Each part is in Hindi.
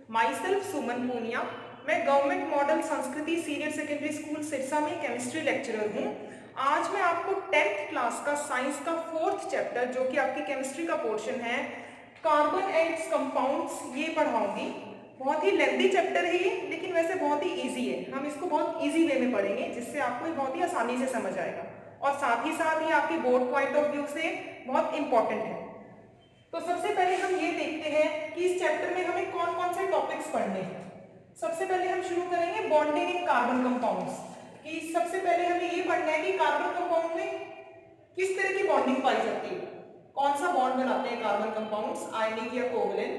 माई सेल्फ सुमन पूनिया, मैं गवर्नमेंट मॉडल संस्कृति सीनियर सेकेंडरी स्कूल सिरसा में केमिस्ट्री लेक्चरर हूँ। आज मैं आपको 10th क्लास का साइंस का 4th चैप्टर, जो कि आपकी केमिस्ट्री का पोर्शन है, कार्बन एंड इट्स कंपाउंड्स, ये पढ़ाऊंगी। बहुत ही लेंथी चैप्टर है ये, लेकिन वैसे बहुत ही ईजी है। हम इसको बहुत ईजी वे में पढ़ेंगे, जिससे आपको बहुत ही आसानी से समझ आएगा, और साथ ही आपकी बोर्ड पॉइंट ऑफ व्यू से बहुत इंपॉर्टेंट है। तो सबसे पहले हम ये देखते हैं कि इस चैप्टर में हमें कौन कौन से टॉपिक्स पढ़ने हैं। सबसे पहले हम शुरू करेंगे बॉन्डिंग इन कार्बन कंपाउंड्स, कि सबसे पहले हमें ये पढ़ना है कि कार्बन कंपाउंड में किस तरह की बॉन्डिंग पाई जाती है, कौन सा बॉन्ड बनाते हैं कार्बन कंपाउंड्स, आयनिक या कोवलेंट,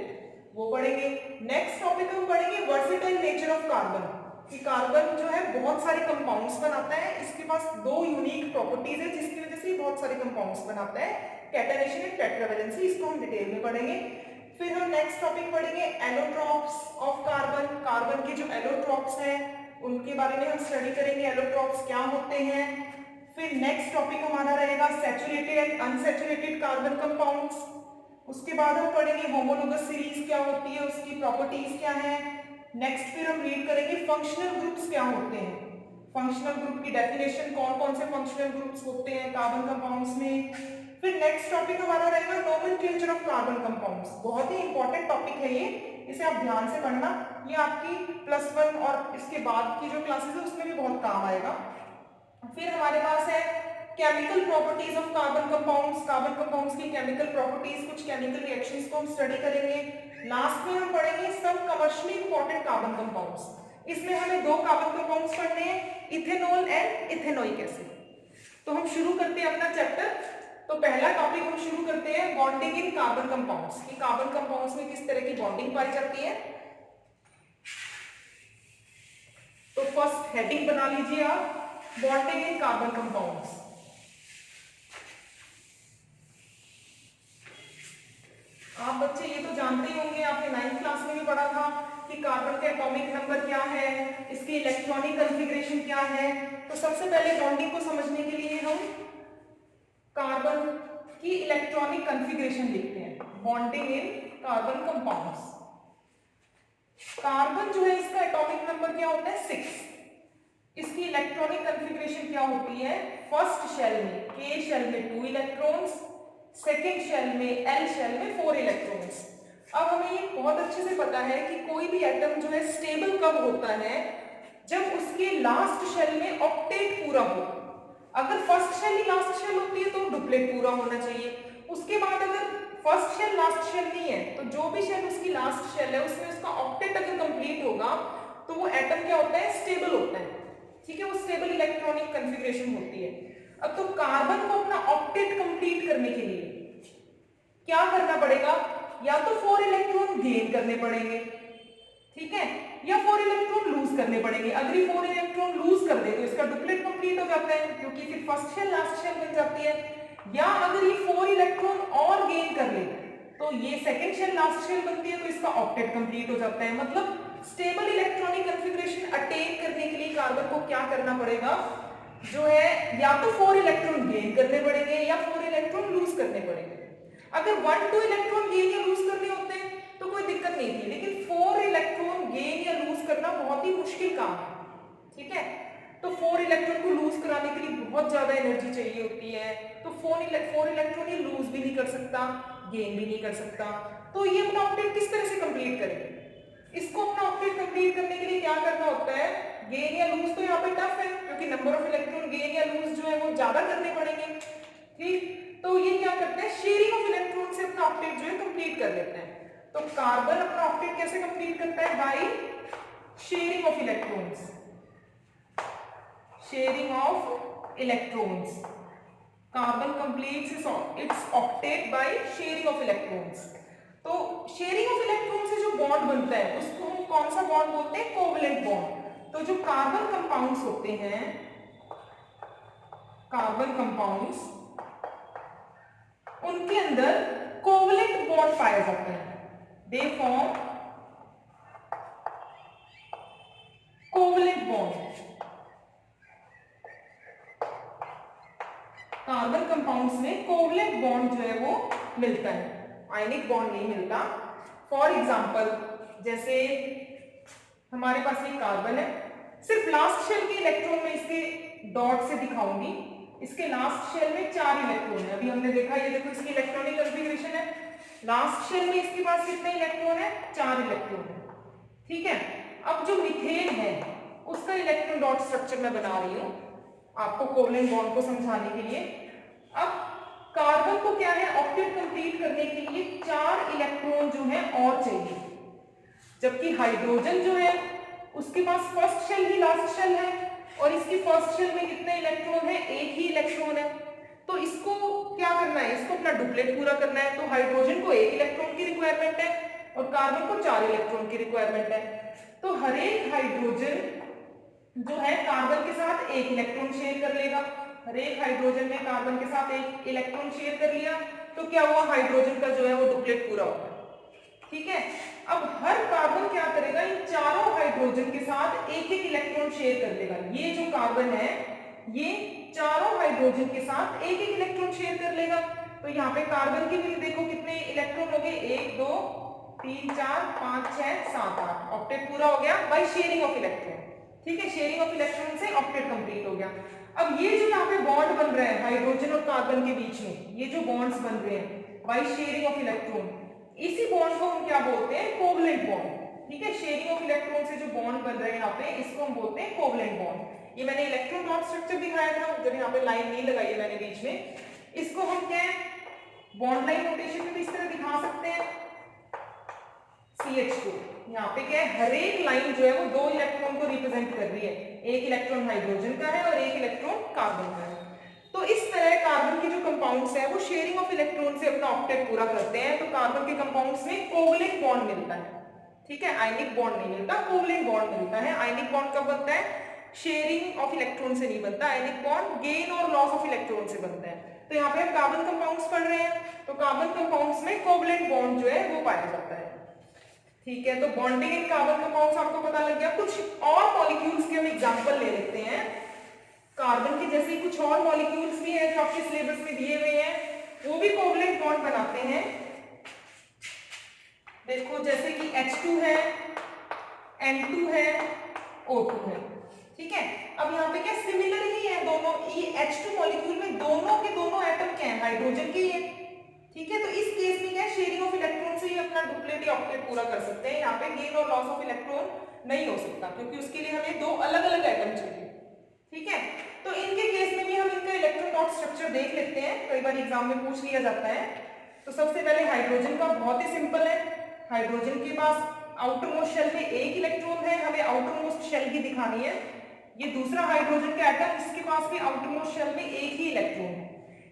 वो पढ़ेंगे। नेक्स्ट टॉपिक हम पढ़ेंगे वर्सेटाइल नेचर ऑफ कार्बन, कि कार्बन जो है बहुत सारे कंपाउंड्स बनाता है, इसके पास दो यूनिक प्रॉपर्टीज है जिसकी वजह से बहुत सारे कंपाउंड्स बनाता है, कैटाइनेशन एंड टेट्रावैलेंसी, इसको हम डिटेल में पढ़ेंगे। फिर हम नेक्स्ट टॉपिक पढ़ेंगे एलोट्रॉप्स ऑफ कार्बन, कार्बन के जो एलोट्रॉप्स हैं उनके बारे में हम स्टडी करेंगे, एलोट्रॉप्स क्या होते हैं। फिर नेक्स्ट टॉपिक हमारा रहेगा saturated and unsaturated carbon compounds. उसके बाद हम पढ़ेंगे होमोलोगस सीरीज क्या होती है, उसकी प्रॉपर्टीज क्या है। नेक्स्ट फिर हम रीड करेंगे फंक्शनल ग्रुप्स क्या होते हैं, फंक्शनल ग्रुप की डेफिनेशन, कौन कौन से फंक्शनल ग्रुप्स होते हैं कार्बन कंपाउंड्स में। फिर नेक्स्ट टॉपिक हमारा रहेगा नोमेनक्लेचर ऑफ कार्बन कंपाउंड्स, बहुत ही इंपॉर्टेंट टॉपिक है ये, इसे आप ध्यान से पढ़ना, ये आपकी +1 और इसके बाद की जो क्लासेस है उसमें भी बहुत काम आएगा। फिर हमारे पास है chemical properties of carbon compounds, carbon compounds की केमिकल प्रॉपर्टीज, कुछ केमिकल रिएक्शंस को हम स्टडी करेंगे। लास्ट में हम पढ़ेंगे सम कमर्शियली इंपॉर्टेंट कार्बन कंपाउंड्स, इसमें हमें दो कार्बन कंपाउंड्स पढ़ने हैं, इथेनॉल एंड इथेनोइक एसिड। तो हम शुरू करते हैं अपना चैप्टर। तो पहला टॉपिक हम शुरू करते हैं बॉन्डिंग इन कार्बन कंपाउंड्स, कि कार्बन कंपाउंड्स में किस तरह की बॉन्डिंग पाई जाती है। तो फर्स्ट हेडिंग बना लीजिए आप, बॉन्डिंग इन कार्बन कंपाउंड्स। आप बच्चे ये तो जानते ही होंगे, आपने 9th क्लास में भी पढ़ा था कि कार्बन का एटॉमिक नंबर क्या है, इसकी इलेक्ट्रॉनिक कॉन्फ़िगरेशन क्या है। तो सबसे पहले बॉन्डिंग को समझने के लिए हम कार्बन की इलेक्ट्रॉनिक कॉन्फ़िगरेशन लिखते हैं, bonding in carbon compounds. Carbon जो है इसका एटॉमिक नंबर क्या होता है 6, इसकी इलेक्ट्रॉनिक कॉन्फ़िगरेशन क्या होती है, फर्स्ट शेल में K शेल में 2 इलेक्ट्रॉन्स, सेकेंड शेल में L शेल में 4 इलेक्ट्रॉन्स। अब हमें ये बहुत अच्छे से पता है कि कोई भी एटम जो है स्टेबल कब होता है, जब उसके लास्ट शेल में ऑक्टेट पूरा हो। अगर फर्स्ट शेल ही लास्ट शेल होती है तो डुप्लेट पूरा होना चाहिए। उसके बाद अगर फर्स्ट शेल लास्ट शेल नहीं है, तो जो भी शेल उसकी लास्ट शेल है उसमें उसका ऑक्टेट अगर कंप्लीट होगा तो वो एटम क्या होता है, स्टेबल होता है, ठीक है, वो स्टेबल इलेक्ट्रॉनिक कॉन्फ़िगरेशन होती है। अब तो कार्बन को अपना ऑक्टेट कंप्लीट करने के लिए क्या करना पड़ेगा, या तो 4 इलेक्ट्रॉन गेन करने पड़ेंगे, ठीक है, या 4 इलेक्ट्रॉन लूज करने पड़ेंगे। अगर ये 4 इलेक्ट्रॉन लूज कर दे तो इसका डुप्लेट कंप्लीट हो जाता है, क्योंकि फिर फर्स्ट शेल लास्ट शेल बन जाती है। या अगर ये 4 इलेक्ट्रॉन और गेन कर ले तो ये सेकंड शेल लास्ट शेल बनती है, तो इसका ऑक्टेट कंप्लीट हो जाता है। मतलब स्टेबल इलेक्ट्रॉनिक कॉन्फ़िगरेशन अटेन करने के लिए कार्बन को क्या करना पड़ेगा, जो है या तो 4 इलेक्ट्रॉन गेन करने पड़ेंगे या 4 इलेक्ट्रॉन लूज करने पड़ेंगे। अगर 1-2 इलेक्ट्रॉन गेन या लूज करने होते हैं तो कोई दिक्कत नहीं थी, लेकिन 4 इलेक्ट्रॉन गेन या लूज करना बहुत ही मुश्किल काम है, ठीक है। तो 4 इलेक्ट्रॉन को लूज कराने के लिए बहुत ज्यादा एनर्जी चाहिए होती है, तो 4 इलेक्ट्रॉन ये लूज भी नहीं कर सकता, गेन भी नहीं कर सकता। तो ये अपना ऑक्टेट किस तरह से कंप्लीट करेंगे, इसको अपना ऑक्टेट कंप्लीट करने के लिए क्या करना होता है, गेन या लूज तो यहाँ पे टफ है, क्योंकि नंबर ऑफ इलेक्ट्रॉन गेन या लूज जो है वो ज्यादा करने पड़ेंगे, ठीक। तो ये क्या करते हैं, शेयरिंग ऑफ इलेक्ट्रॉन से अपना ऑक्टेट जो है कंप्लीट कर लेते हैं। तो कार्बन अपना ऑक्टेट कैसे कंप्लीट करता है, by sharing of electrons, sharing of electrons. Carbon completes it's octet by sharing of electrons. तो शेयरिंग ऑफ इलेक्ट्रॉन से जो बॉन्ड बनता है उसको हम कौन सा बॉन्ड बोलते हैं, कोवलेंट बॉन्ड। तो जो कार्बन कंपाउंड्स होते हैं, कार्बन कंपाउंड्स, उनके अंदर कोवलेंट बॉन्ड पाया जाता है, they form covalent bond. Carbon compounds में कोवलेंट बॉन्ड जो है वो मिलता है, आयनिक बॉन्ड नहीं मिलता। फॉर एग्जांपल जैसे हमारे पास ये कार्बन है, सिर्फ लास्ट शेल के इलेक्ट्रॉन में इसके डॉट से दिखाऊंगी। इसके लास्ट शेल में 4 इलेक्ट्रॉन है। अभी हमने देखा, ये देखो इसकी इलेक्ट्रॉनिक कॉन्फ़िगरेशन है। लास्ट शेल में इसके पास कितने इलेक्ट्रॉन है? 4 इलेक्ट्रॉन है। ठीक है, अब जो मीथेन है उसका इलेक्ट्रॉन डॉट स्ट्रक्चर मैं बना रही हूँ आपको कोवलेंट बॉन्ड को समझाने के लिए। अब कार्बन को क्या है, ऑक्टेट कंप्लीट करने के लिए 4 इलेक्ट्रॉन जो है और चाहिए, जबकि हाइड्रोजन जो है उसके पास फर्स्ट शेल ही लास्ट शेल है और इसकी फर्स्ट शेल में कितने इलेक्ट्रॉन है? एक ही इलेक्ट्रॉन है। तो इसको क्या करना है, इसको अपना डुप्लेट पूरा करना है। तो हाइड्रोजन को 1 इलेक्ट्रॉन की रिक्वायरमेंट है और कार्बन को 4 इलेक्ट्रॉन की रिक्वायरमेंट है। तो हर एक हाइड्रोजन जो है कार्बन के साथ 1 इलेक्ट्रॉन शेयर कर लेगा। हर एक हाइड्रोजन ने कार्बन के साथ 1 इलेक्ट्रॉन शेयर कर लिया, तो क्या हुआ, हाइड्रोजन का जो है वो डुप्लेट पूरा होगा। ठीक है, अब हर कार्बन क्या करेगा, इन चारों हाइड्रोजन के साथ 1-1 इलेक्ट्रॉन शेयर कर लेगा। ये जो कार्बन है ये चारों हाइड्रोजन के साथ 1-1 इलेक्ट्रॉन शेयर कर लेगा। तो यहाँ पे कार्बन के भी देखो कितने इलेक्ट्रॉन हो गए, 1 2 3 4 5 6 7 8, ऑक्टेट पूरा हो गया बाय शेयरिंग ऑफ इलेक्ट्रॉन। ठीक है, शेयरिंग ऑफ इलेक्ट्रॉन से ऑक्टेट कंप्लीट हो गया। अब ये जो यहाँ पे बॉन्ड बन रहा है हाइड्रोजन और कार्बन के बीच में, ये जो बॉन्ड्स बन रहे हैं बाय शेयरिंग ऑफ इलेक्ट्रॉन, इसी बॉन्ड को हम क्या बोलते हैं, कोवलेंट बॉन्ड। ठीक है, शेयरिंग ऑफ इलेक्ट्रॉन से जो बॉन्ड बन रहे हैं यहाँ पे, इसको हम बोलते हैं कोवलेंट बॉन्ड। ये मैंने इलेक्ट्रॉन डॉट स्ट्रक्चर दिखाया था, जब यहाँ पे लाइन नहीं लगाई है मैंने बीच में, इसको हम क्या बॉन्ड लाइन नोटेशन में भी इस तरह दिखा सकते हैं, CH2। यहाँ पे क्या है, हर एक लाइन जो है वो 2 इलेक्ट्रॉन को रिप्रेजेंट कर रही है, 1 इलेक्ट्रॉन हाइड्रोजन का है और 1 इलेक्ट्रॉन कार्बन का है। तो इस तरह कार्बन के जो कंपाउंड्स हैं वो शेयरिंग ऑफ इलेक्ट्रॉन से अपना ऑक्टेट पूरा करते हैं। तो कार्बन के कंपाउंड्स में कोवलेंट बॉन्ड मिलता है। ठीक है, आयनिक बॉन्ड नहीं मिलता, कोवलेंट बॉन्ड मिलता है। आयनिक बॉन्ड कब बनता है, शेयरिंग ऑफ इलेक्ट्रॉन से नहीं बनता, आयनिक बॉन्ड गेन और लॉस ऑफ इलेक्ट्रॉन से बनता है। तो यहाँ पे हम कार्बन कंपाउंड्स पढ़ रहे हैं, तो कार्बन कंपाउंड्स में कोवलेंट बॉन्ड जो है वो पाया जाता है। ठीक है, तो बॉन्डिंग इन कार्बन कंपाउंड्स आपको पता लग गया। कुछ और मॉलिक्यूल्स के हम एग्जांपल ले लेते हैं। कार्बन के जैसे कुछ और मॉलिक्यूल्स भी हैं जो आपके सिलेबस में दिए हुए हैं, वो भी कोवलेंट बॉन्ड बनाते हैं। देखो जैसे कि H2 है, N2 है, O2 है। ठीक है, अब यहाँ पे क्या सिमिलर ही है दोनों, ये H2 मॉलिक्यूल में दोनों के दोनों एटम क्या है, हाइड्रोजन के ही है। ठीक है, तो इस केस में क्या है, शेयरिंग ऑफ इलेक्ट्रॉन से ही अपना डुप्लेट या ऑक्टेट पूरा कर सकते हैं। यहाँ पे गेन और लॉस ऑफ इलेक्ट्रॉन नहीं हो सकता, क्योंकि उसके लिए हमें 2 अलग अलग एटम चाहिए। ठीक है, तो इनके केस में भी हम इनका इलेक्ट्रॉन डॉट स्ट्रक्चर देख लेते हैं, कई बार एग्जाम में पूछ लिया जाता है। तो सबसे पहले हाइड्रोजन का बहुत ही सिंपल है। हाइड्रोजन के पास आउटर मोस्ट शेल में 1 इलेक्ट्रॉन है, हमें आउटर मोस्ट शेल की दिखानी है। ये दूसरा हाइड्रोजन का एटम, इसके पास भी आउटर मोस्ट शेल में 1 ही इलेक्ट्रॉन है।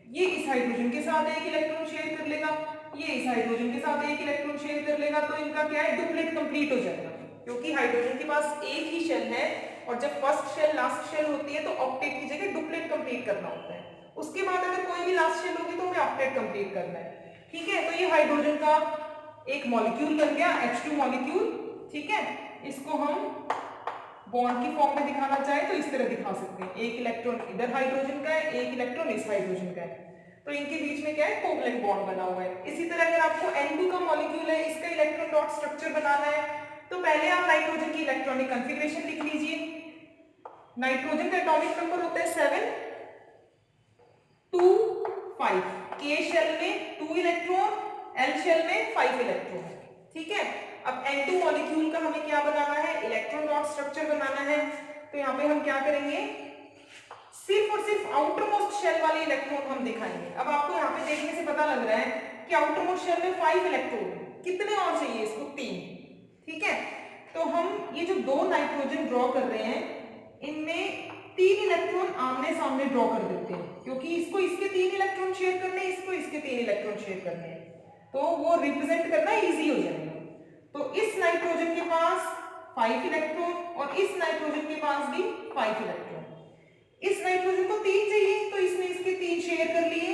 ये इस हाइड्रोजन के साथ 1 इलेक्ट्रॉन शेयर कर लेगा, ये इस हाइड्रोजन के साथ 1 इलेक्ट्रॉन शेयर कर लेगा। तो इनका क्या है, डुप्लेट कंप्लीट हो जाएगा, क्योंकि हाइड्रोजन के पास 1 ही शेल है और जब फर्स्ट शेल लास्ट शेल होती है तो ऑक्टेट की जगह डुप्लेट कंप्लीट करना होता है। उसके बाद अगर कोई भी लास्ट शेल होगी तो हमें ऑक्टेट कंप्लीट करना है। ठीक है, तो ये हाइड्रोजन का एक मॉलिक्यूल बन गया, H2 मॉलिक्यूल। ठीक है, इसको हम बॉन्ड की फॉर्म में दिखाना चाहे तो इस तरह दिखा सकते हैं, 1 इलेक्ट्रॉन इधर हाइड्रोजन का है, 1 इलेक्ट्रॉन इस हाइड्रोजन का है। तो इनके बीच में क्या है, कोवलेंट बॉन्ड बना हुआ है। इसी तरह अगर आपको N2 का मॉलिक्यूल है, इसका इलेक्ट्रॉन डॉट स्ट्रक्चर बनाना है, तो पहले आप नाइट्रोजन की इलेक्ट्रॉनिक कॉन्फ़िगरेशन लिख लीजिए। नाइट्रोजन का एटॉमिक नंबर होता है 7 2 5, K शेल में 2 इलेक्ट्रॉन, L शेल में 5 इलेक्ट्रॉन। ठीक है, अब N2 मॉलिक्यूल का हमें क्या बनाना है, इलेक्ट्रॉन डॉट स्ट्रक्चर बनाना है। तो यहाँ पे हम क्या करेंगे, सिर्फ और सिर्फ आउटर मोस्ट शेल वाले इलेक्ट्रॉन हम दिखाएंगे। अब आपको यहाँ पे देखने से पता लग रहा है कि आउटर मोस्ट शेल में 5 इलेक्ट्रॉन, कितने और चाहिए इसको, 3। ठीक है, तो हम ये जो 2 नाइट्रोजन ड्रॉ कर रहे हैं, इनमें 3 इलेक्ट्रॉन आमने सामने ड्रॉ कर देते हैं, क्योंकि इसको इसके 3 इलेक्ट्रॉन शेयर करने हैं, इसको इसके 3 इलेक्ट्रॉन शेयर करने हैं, तो वो रिप्रेजेंट करना इजी हो जाएगा। तो इस नाइट्रोजन के पास 5 इलेक्ट्रॉन और इस नाइट्रोजन के पास भी 5 इलेक्ट्रॉन। इस नाइट्रोजन को 3 चाहिए तो इसने इसके 3 शेयर कर लिए।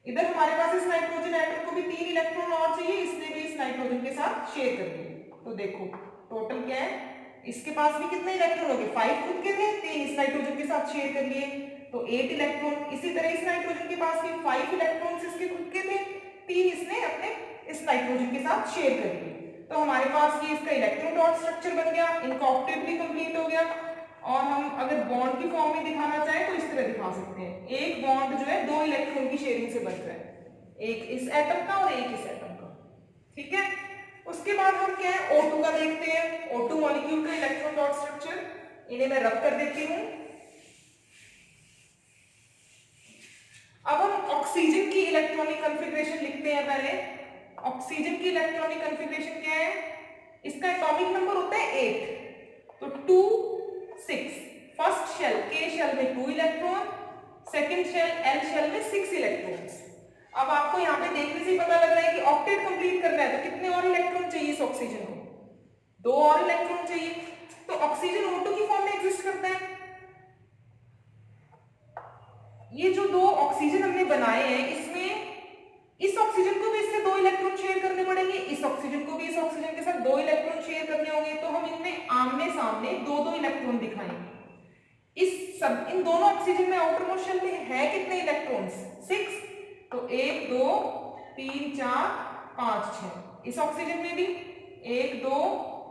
इधर हमारे पास इस नाइट्रोजन एटम को भी 3 इलेक्ट्रॉन और चाहिए, इसने भी इस नाइट्रोजन के साथ शेयर कर दिए। तो देखो टोटल क्या है, इसके पास भी कितने इलेक्ट्रॉन हो गए, 5 खुद के थे, 3 इस नाइट्रोजन के साथ शेयर कर लिए, तो 8 इलेक्ट्रॉन। इसी तरह इस नाइट्रोजन के पास भी 5 इलेक्ट्रॉन्स इसके खुद के थे, 3 इसने अपने इस नाइट्रोजन के साथ शेयर करेगी। तो हमारे पास ये इसका इलेक्ट्रॉन डॉट स्ट्रक्चर बन गया, इनका ऑक्टेट भी कंप्लीट हो गया। और हम अगर बॉन्ड की फॉर्म में दिखाना चाहें तो इस तरह दिखा सकते हैं, एक बॉन्ड जो है 2 इलेक्ट्रॉन की शेयरिंग से बन रहा है, एक इस एटम का और एक इस एटम का। ठीक है, उसके बाद हम क्या है O2 का देखते हैं। O2 मॉलिक्यूल का इलेक्ट्रॉन डॉट स्ट्रक्चर, इन्हें मैं रब कर देती हूं। अब हम ऑक्सीजन की इलेक्ट्रॉनिक कॉन्फ़िगरेशन लिखते हैं। पहले ऑक्सीजन की इलेक्ट्रॉनिक कॉन्फ़िगरेशन क्या है, इसका एटॉमिक नंबर होता है 8, तो 2 6। फर्स्ट शेल के शेल में 2 electron, second shell L shell में 6 इलेक्ट्रॉन्स। अब आपको यहाँ पे देखने से ही पता लग रहा है कि ऑक्टेट कंप्लीट करना है, तो कितने और इलेक्ट्रॉन चाहिए इस ऑक्सीजन को, 2 और इलेक्ट्रॉन चाहिए। तो ऑक्सीजन O2 की फॉर्म में एग्जिस्ट करता है। ये जो 2 ऑक्सीजन हमने बनाए हैं, इसमें इस ऑक्सीजन को भी इससे 2 इलेक्ट्रॉन शेयर करने पड़ेंगे, इस ऑक्सीजन को भी इस ऑक्सीजन के साथ 2 इलेक्ट्रॉन शेयर करने होंगे। तो हम इनमें आमने सामने 2-2 इलेक्ट्रॉन दिखाएंगे। इन दोनों ऑक्सीजन में आउटर मोस्ट शेल में है कितने इलेक्ट्रॉन्स, 6। तो 1 2 3 4 5 6। इस ऑक्सीजन में भी 1 2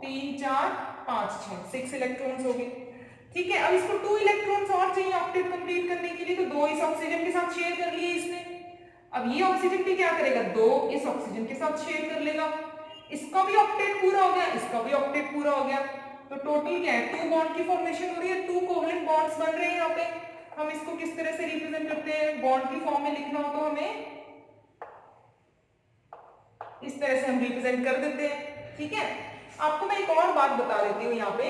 3 4 5 6 इलेक्ट्रॉन्स हो गए। ठीक है, अब इसको 2 इलेक्ट्रॉन्स और चाहिए ऑक्टेट कंप्लीट करने के लिए, तो 2 इस ऑक्सीजन के साथ शेयर कर लिए इसने। अब ये ऑक्सीजन भी क्या करेगा, 2 इस ऑक्सीजन के साथ शेयर कर लेगा, इसका भी ऑक्टेट पूरा हो गया, इसका भी ऑक्टेट पूरा हो गया। तो टोटल क्या है, 2 बॉन्ड की फॉर्मेशन हो रही है, 2 कोवलेंट बॉन्ड्स बन रहे हैं यहाँ पे। हम इसको किस तरह से रिप्रेजेंट करते हैं, बॉन्ड की फॉर्म में लिखना हो तो हमें इस तरह से हम रिप्रेजेंट कर देते हैं। ठीक है, आपको मैं एक और बात बता देती हूँ यहाँ पे,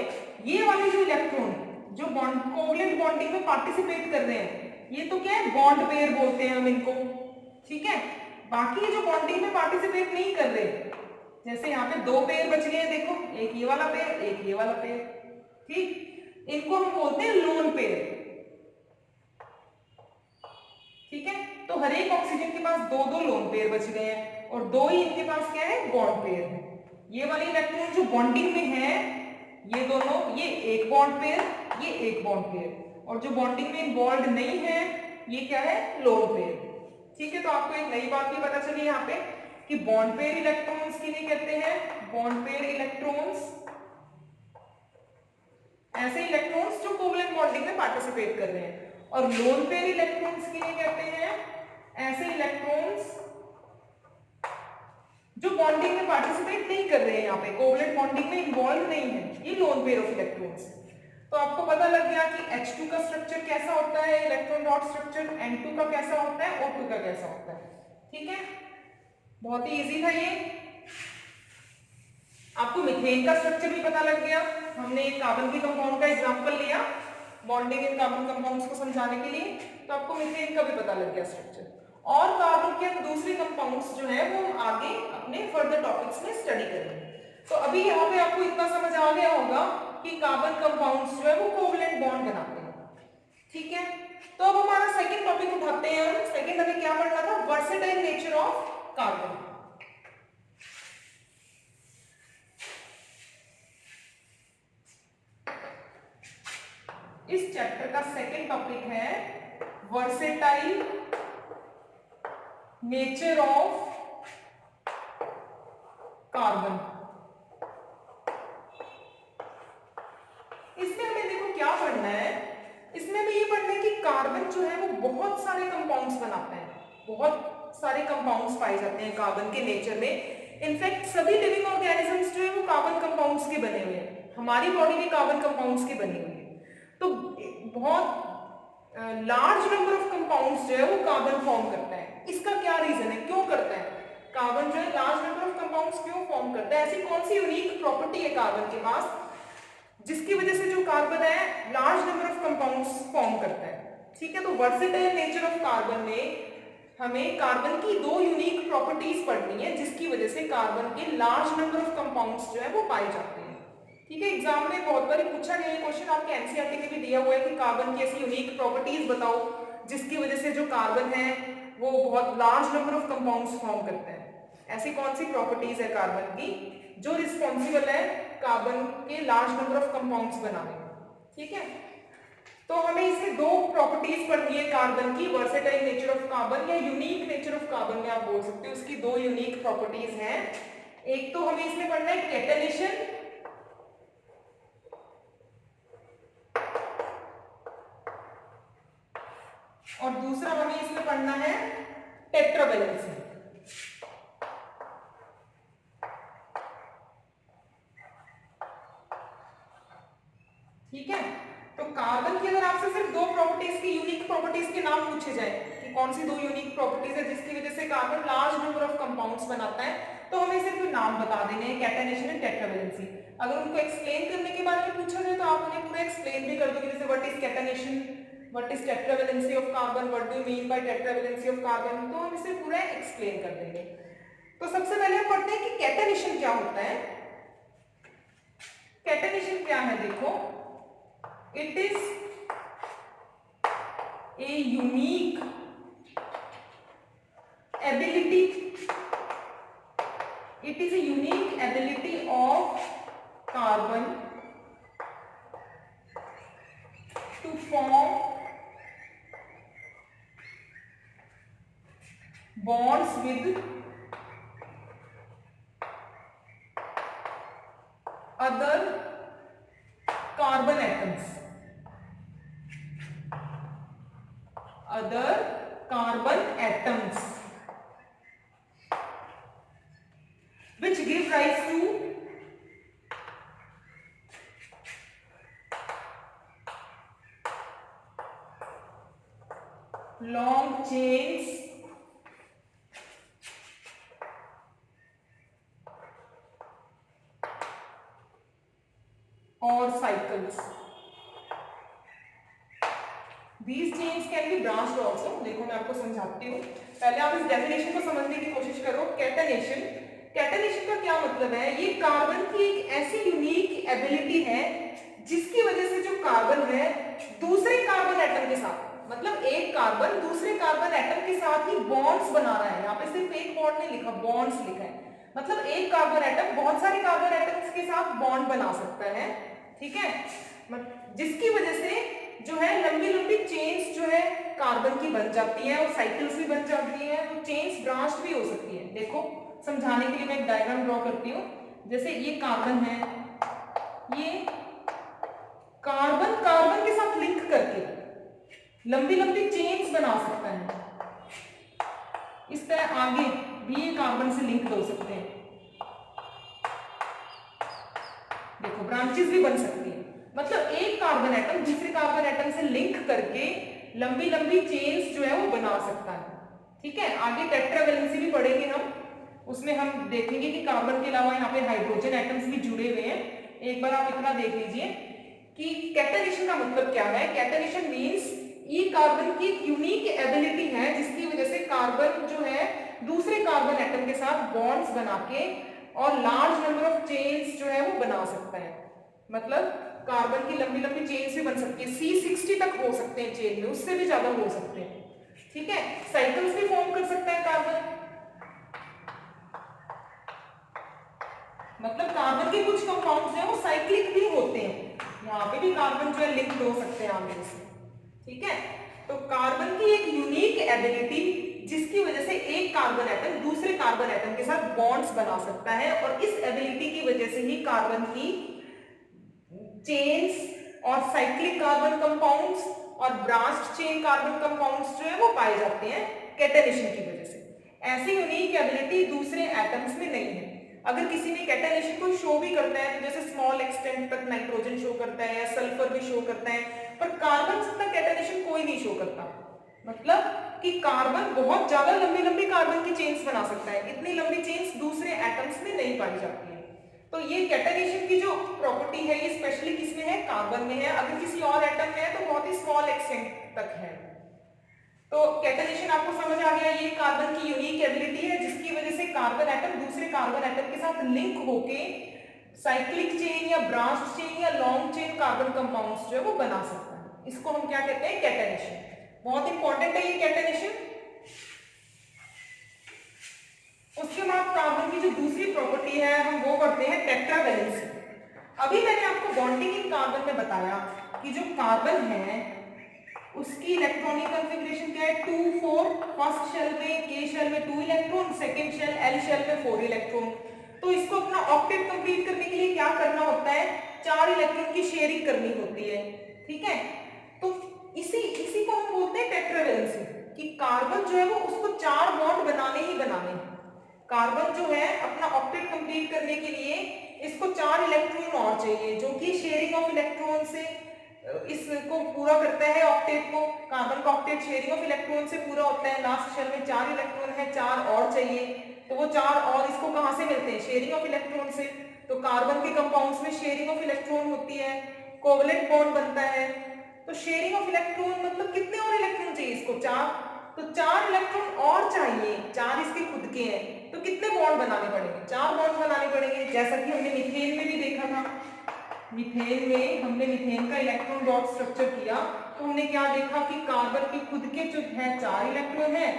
ये वाले जो इलेक्ट्रॉन जो बॉन्ड कोवलेंट बॉन्डिंग में पार्टिसिपेट कर रहे हैं, ये तो क्या है बॉन्ड पेयर बोलते हैं हम इनको। ठीक है, बाकी जो बॉन्डिंग में पार्टिसिपेट नहीं कर रहे, जैसे यहाँ पे 2 पेयर बच गए हैं, देखो एक ये वाला पेयर एक ये वाला पेयर, ठीक, इनको हम बोलते हैं लोन पेयर। ठीक है, तो हर एक ऑक्सीजन के पास 2-2 लोन पेयर बच गए हैं और 2 ही इनके पास क्या है बॉन्ड पेयर है। ये वाले इलेक्ट्रॉन जो बॉन्डिंग में है, ये दोनों, ये एक बॉन्ड पेयर, ये एक बॉन्ड पेयर, और जो बॉन्डिंग में इन्वॉल्व नहीं है ये क्या है लोन पेयर। ठीक है, तो आपको एक नई बात भी पता चली यहाँ पे कि बॉन्ड पेयर इलेक्ट्रॉन्स किन्हें कहते हैं, बॉन्ड पेयर इलेक्ट्रॉन्स ऐसे इलेक्ट्रॉन्स जो कोवलेंट बॉन्डिंग में पार्टिसिपेट कर रहे हैं, और लोन पेयर इलेक्ट्रॉन्स किन्हें कहते हैं, ऐसे इलेक्ट्रॉन्स जो बॉन्डिंग में पार्टिसिपेट नहीं कर रहे हैं, यहाँ पे कोवलेंट बॉन्डिंग में इन्वॉल्व नहीं है, ये लोन पेयर ऑफ इलेक्ट्रॉन्स। तो आपको पता लग गया कि H2 का स्ट्रक्चर कैसा होता है, इलेक्ट्रॉन डॉट स्ट्रक्चर, N2 का कैसा होता है, O2 का कैसा होता है। ठीक है, बहुत ही इजी था ये। आपको मीथेन का स्ट्रक्चर भी पता लग गया, हमने एक कार्बन के कंपाउंड का एग्जांपल लिया बॉन्डिंग इन कार्बन कंपाउंड्स को समझाने के लिए, तो आपको मीथेन का भी पता लग गया स्ट्रक्चर। और कार्बन के दूसरे कंपाउंड्स जो है वो हम आगे अपने फर्दर टॉपिक्स में स्टडी करेंगे। तो अभी यहाँ पे आपको इतना समझ आ गया होगा कि कार्बन कंपाउंड्स जो है वो कोवलेंट बॉन्ड बनाते हैं। ठीक है, तो अब हमारा सेकंड टॉपिक उठाते हैं हम। सेकंड हमें क्या पढ़ना था, वर्सेटाइल नेचर ऑफ कार्बन। इस चैप्टर का सेकंड टॉपिक है वर्सेटाइल नेचर ऑफ कार्बन। इसमें हमें देखो क्या पढ़ना है, इसमें हमें ये पढ़ना है कि कार्बन जो है वो बहुत सारे कंपाउंड्स बनाता है, बहुत सारे कंपाउंड्स पाए जाते हैं कार्बन के नेचर में। इनफैक्ट सभी लिविंग ऑर्गेनिजम्स जो है वो कार्बन कंपाउंड्स के बने हुए हैं, हमारी बॉडी भी कार्बन कंपाउंड्स की बनी हुई है। तो बहुत लार्ज नंबर ऑफ कंपाउंड्स जो है वो कार्बन फॉर्म करता है। इसका क्या रीजन है, क्यों करता है कार्बन जो है लार्ज नंबर ऑफ कंपाउंड्स क्यों फॉर्म करता है, ऐसी कौन सी यूनिक प्रॉपर्टी है कार्बन के पास जिसकी वजह से जो कार्बन है large number of compounds form करता है। ठीक है, तो वर्सेटाइल नेचर ऑफ कार्बन में हमें कार्बन की 2 यूनिक प्रॉपर्टीज पढ़नी है जिसकी वजह से कार्बन के लार्ज नंबर ऑफ कंपाउंड्स जो है वो पाए जाते हैं। ठीक है, एग्जाम में बहुत बार पूछा गया है क्वेश्चन, आपके एनसीईआरटी में भी दिया हुआ है कि कार्बन की ऐसी यूनिक प्रॉपर्टीज बताओ जिसकी वजह से जो कार्बन है वो बहुत large number of compounds form करता है। ऐसी कौन सी प्रॉपर्टीज है कार्बन की जो रिस्पॉन्सिबल है कार्बन के लार्ज नंबर ऑफ कंपाउंड्स बनाने में। ठीक है, तो हमें इसमें दो प्रॉपर्टीज पढ़नी है कार्बन की, वर्सेटाइल नेचर ऑफ कार्बन या यूनिक नेचर ऑफ कार्बन में आप बोल सकते हो, उसकी दो यूनिक प्रॉपर्टीज हैं। एक तो हमें इसमें पढ़ना है कैटेनेशन, और दूसरा हमें इसमें पढ़ना है टेट्रावैलेंसी। ठीक है, तो कार्बन की अगर आपसे सिर्फ दो प्रॉपर्टीज की, यूनिक प्रॉपर्टीज के नाम पूछे जाए कि कौन सी दो यूनिक प्रॉपर्टीज है जिसकी वजह से carbon large number of compounds बनाता है, तो हमें सिर्फ नाम बता देने हैं, कैटेनेशन एंड टेट्रावैलेंसी। अगर उनको एक्सप्लेन करने के बारे में पूछा जाए तो आप उन्हें पूरा एक्सप्लेन भी कर दोगे, जैसे what is catenation, what is tetravalency of carbon, what do you mean by tetravalency of carbon, तो हम इसे पूरा एक्सप्लेन कर देंगे। तो सबसे पहले हम पढ़ते हैं कि कैटेनेशन क्या होता है। कैटेनेशन क्या है, देखो, it is a unique ability, it is a unique ability of carbon to form bonds with other carbon atoms, other carbon atoms, which give rise to long chains or cycles. These chains can be branched also. देखो मैं आपको समझाती हूँ, पहले आप इस डेफिनेशन को समझने की कोशिश करो। कैटेनेशन, कैटेनेशन का क्या मतलब है, ये कार्बन की एक ऐसी यूनिक एबिलिटी है जिसकी वजह से जो कार्बन है दूसरे कार्बन एटम के साथ, मतलब एक कार्बन दूसरे कार्बन एटम के साथ ही बॉन्ड्स बना रहा है। यहाँ पे सिर्फ एक बॉन्ड नहीं लिखा, बॉन्ड्स लिखा है, मतलब एक कार्बन एटम बहुत सारे कार्बन एटम्स के साथ बॉन्ड बना सकता है। ठीक है, जिसकी वजह से जो है लंबी लंबी चेन्स जो है कार्बन की बन जाती है और साइकिल्स भी बन जाती है, तो चेन्स ब्रांच भी हो सकती है। देखो समझाने के लिए मैं एक डायग्राम ड्रॉ करती हूँ, जैसे ये कार्बन है, ये कार्बन कार्बन के साथ लिंक करके लंबी लंबी चेन्स बना सकता है। इस तरह आगे भी ये कार्बन से लिंक हो सकते हैं, देखो ब्रांचेस भी बन सकती है, मतलब एक कार्बन एटम दूसरे कार्बन एटम से लिंक करके लंबी लंबी चेन्स जो है वो बना सकता है। ठीक है, आगे टेट्रावैलेंसी भी पढ़ेंगे हम, उसमें हम देखेंगे कि कार्बन के अलावा यहाँ पे हाइड्रोजन एटम्स भी जुड़े हुए हैं। एक बार आप इतना देख लीजिए कि कैटेनेशन का मतलब क्या है। कैटेनेशन मींस ये कार्बन की एक यूनिक एबिलिटी है जिसकी वजह से कार्बन जो है दूसरे कार्बन एटम के साथ बॉन्ड्स बना के और लार्ज नंबर ऑफ चेन्स जो है वो बना सकता है, मतलब कार्बन की लंबी लंबी चेन्स भी बन सकती है, C60 तक हो सकते हैं चेन में, उससे भी ज्यादा हो सकते हैं। ठीक है, साइकिल्स भी फॉर्म कर सकता है कार्बन, मतलब कार्बन के कुछ कंपाउंड्स जो है वो साइक्लिक भी होते हैं, यहाँ पे भी कार्बन जो है लिंक्ड हो सकते हैं आगे से। ठीक है, तो कार्बन की एक यूनिक एबिलिटी जिसकी वजह से एक कार्बन एटम दूसरे कार्बन एटम के साथ बॉन्ड्स बना सकता है, और इस एबिलिटी की वजह से ही कार्बन की चेन्स और साइक्लिक कार्बन कंपाउंड्स और ब्रांच्ड चेन कार्बन कंपाउंड्स जो है वो पाए जाते हैं कैटेनेशन की वजह से। ऐसी यूनिक एबिलिटी दूसरे एटम्स में नहीं है। अगर किसी ने कैटेनेशन को शो भी करता है तो जैसे स्मॉल एक्सटेंट तक नाइट्रोजन शो करता है या सल्फर भी शो करता है, पर कार्बन से तक कैटेनेशन कोई नहीं शो करता, मतलब कि कार्बन बहुत ज्यादा लंबी लंबी कार्बन की चेन्स बना सकता है, इतनी लंबी चेन्स दूसरे एटम्स में नहीं पाई जाती है। तो ये कैटेनेशन की जो प्रॉपर्टी है ये स्पेशली किसमें है, कार्बन में है, अगर किसी और एटम में है तो बहुत ही स्मॉल एक्सटेंट तक है। तो कैटेनेशन आपको समझ आ गया, ये कार्बन की यूनिक एबिलिटी है जिसकी वजह से कार्बन एटम दूसरे कार्बन एटम के साथ लिंक होके साइक्लिक चेन या ब्रांच चेन या लॉन्ग चेन कार्बन कंपाउंड्स जो है वो बना सकता है। इसको हम क्या कहते हैं, कैटेनेशन। बहुत इंपॉर्टेंट है ये कैटेनेशन। उसके बाद कार्बन की जो दूसरी प्रॉपर्टी है हम वो करते हैं टेट्रावैलेंसी। अभी मैंने आपको बॉन्डिंग इन कार्बन में बताया कि जो कार्बन है उसकी इलेक्ट्रॉनिक कॉन्फ़िगरेशन क्या है, 2 4। फर्स्ट शेल में, के शेल में 2 electron, second shell L shell में 4 इलेक्ट्रॉन। तो इसको अपना ऑक्टेट कंप्लीट करने के लिए क्या करना होता है, 4 इलेक्ट्रॉन की शेयरिंग करनी होती है, ठीक है। तो इसी इसी को हम बोलते हैं टेट्रावैलेंसी, कि कार्बन जो है वो उसको 4 बॉन्ड बनाने ही बनाने। कार्बन जो है अपना ऑक्टेट कंप्लीट करने के लिए इसको 4 इलेक्ट्रॉन और चाहिए, जो कि शेयरिंग ऑफ इलेक्ट्रॉन से इसको पूरा करता है ऑक्टेट को। कार्बन का ऑक्टेट शेयरिंग ऑफ इलेक्ट्रॉन से पूरा होता है। लास्ट शेल में 4 इलेक्ट्रॉन है, 4 और चाहिए। तो वो 4 और इसको कहां से मिलते हैं, शेयरिंग ऑफ इलेक्ट्रॉन से। तो कार्बन के कंपाउंड्स में शेयरिंग ऑफ इलेक्ट्रॉन होती है, कोवलेंट बॉन्ड बनता है। तो शेयरिंग ऑफ इलेक्ट्रॉन मतलब कितने और इलेक्ट्रॉन चाहिए इसको, 4। तो 4 इलेक्ट्रॉन और चाहिए, 4 इसके खुद के हैं। तो कितने बॉन्ड बनाने पड़ेंगे, 4 बॉन्ड बनाने पड़ेंगे। जैसा कि हमने मीथेन में भी देखा था, मीथेन में हमने मीथेन का इलेक्ट्रॉन डॉट स्ट्रक्चर किया, तो हमने क्या देखा कि कार्बन के खुद के जो है 4 इलेक्ट्रॉन है,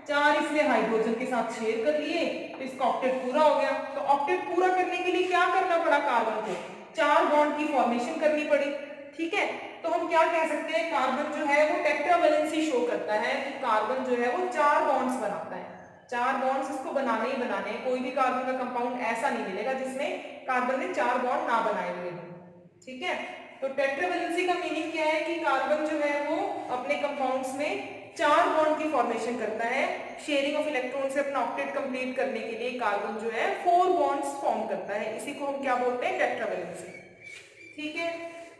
4 इसने हाइड्रोजन के साथ शेयर कर लिए, तो इसका ऑक्टेट पूरा हो गया। तो ऑक्टेट पूरा करने के लिए क्या करना पड़ा, कार्बन को 4 बॉन्ड की फॉर्मेशन करनी पड़ी, ठीक है। तो हम क्या कह सकते हैं, कार्बन जो है वो टेट्रावैलेंसी शो करता है, कि कार्बन जो है वो 4 बॉन्ड्स बनाता है। 4 बॉन्ड्स इसको बनाने ही बनाने हैं। कोई भी कार्बन का कंपाउंड ऐसा नहीं मिलेगा जिसमें कार्बन ने 4 बॉन्ड ना बनाए हुए हों, ठीक है। तो टेट्रावैलेंसी का मीनिंग क्या है, कि कार्बन जो है वो अपने कंपाउंड्स में 4 बॉन्ड की फॉर्मेशन करता है। शेयरिंग ऑफ इलेक्ट्रॉन से अपना ऑक्टेट कंप्लीट करने के लिए कार्बन जो है 4 बॉन्ड्स फॉर्म करता है। इसी को हम क्या बोलते हैं, टेट्रावैलेंसी, ठीक है।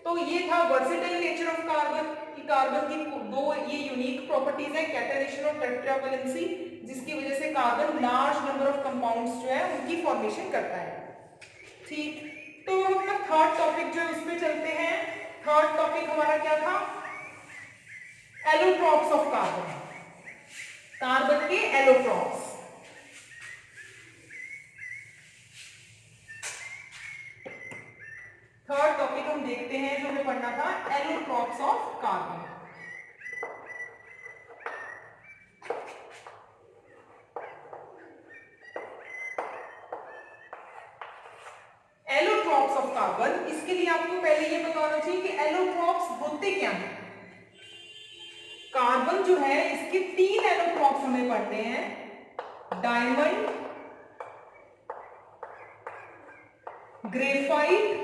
तो ये था वर्सेटाइल नेचर ऑफ कार्बन, कि कार्बन की दो ये यूनिक प्रॉपर्टीज है, कैटनेशन और टेट्रावैलेंसी, जिसकी वजह से carbon large number of compounds जो है उनकी फॉर्मेशन करता है, ठीक। तो हम अपना थर्ड टॉपिक जो है उस पे चलते हैं। थर्ड टॉपिक हमारा क्या था, एलोट्रॉप्स ऑफ कार्बन, कार्बन के एलोट्रॉप्स। थर्ड टॉपिक हम देखते हैं जो हमें पढ़ना था, allotropes of carbon. Allotropes of carbon, इसके लिए आपको पहले ये बताना चाहिए कि एलोट्रॉप्स होते क्या हैं। कार्बन जो है इसके 3 एलोट्रॉप्स हमें पढ़ने हैं, डायमंड, ग्रेफाइट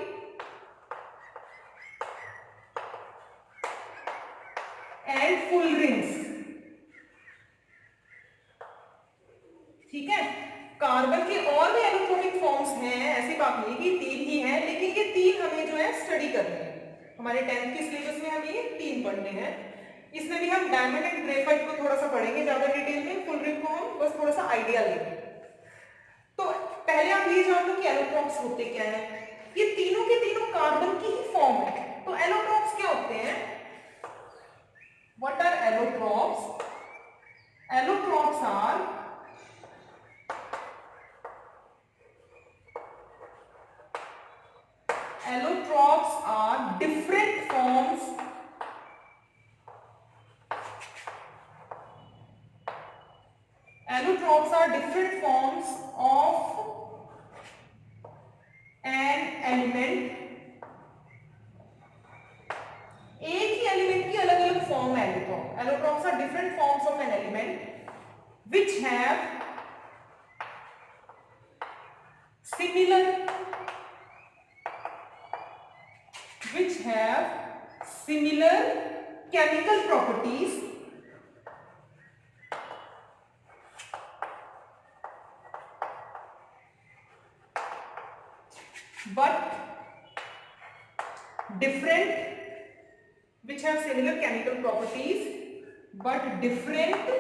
एंड फुलरिंग्स, ठीक है। कार्बन के और भी एलोट्रॉपिक फॉर्म्स हैं, ऐसी बात नहीं कि 3 ही हैं, लेकिन ये 3 हमें जो है स्टडी करने हैं। हमारे 10th के सिलेबस में हमें ये 3 पढ़ने हैं। इसमें भी हम डायमंड एंड ग्रेफाइट को थोड़ा सा पढ़ेंगे ज्यादा डिटेल में, फुलरिंग को हम बस थोड़ा सा आइडिया लेंगे। तो पहले आप ये जान लो कि एलोट्रॉप्स होते क्या है। ये तीनों के तीनों कार्बन की ही फॉर्म है। तो एलोट्रॉप्स क्या होते हैं, what are allotropes? Allotropes are different forms allotropes are different forms of an element। एक ही एलिमेंट की अलग अलग फॉर्म है allotrope. Allotropes are different forms of an element which have similar chemical properties but different, which have similar chemical properties but different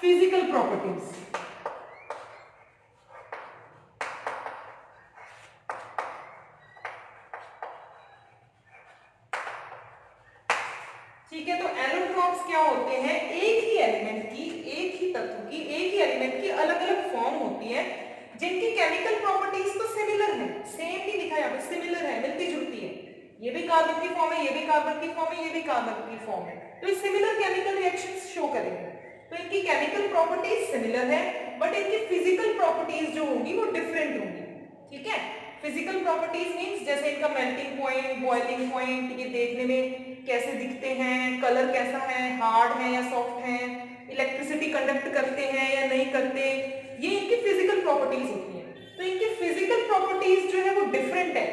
physical properties। ठीक है। तो एलोट्रॉप्स क्या होते हैं, एक ही एलिमेंट की, एक ही तत्व की, एक ही एलिमेंट की अलग अलग फॉर्म होती है, जिनकी केमिकल प्रॉपर्टीज तो सिमिलर है, सेम नहीं लिखा यहाँ पे, सिमिलर है, मिलती जुलती है। ये भी कार्बन की फॉर्म है, ये भी कार्बन की फॉर्म है, ये भी कार्बन की फॉर्म है, तो ये सिमिलर केमिकल रिएक्शंस शो करेंगे। तो इनकी केमिकल प्रॉपर्टीज सिमिलर है, बट इनकी फिजिकल प्रॉपर्टीज जो होंगी वो डिफरेंट होंगी, ठीक है। फिजिकल प्रॉपर्टीज मींस जैसे इनका मेल्टिंग पॉइंट, बॉइलिंग पॉइंट, ये देखने में कैसे दिखते हैं, कलर कैसा है, हार्ड है या सॉफ्ट है, इलेक्ट्रिसिटी कंडक्ट करते हैं या नहीं करते, ये इनकी फिजिकल प्रॉपर्टीज होती हैं। तो इनकी फिजिकल प्रॉपर्टीज जो है वो डिफरेंट है,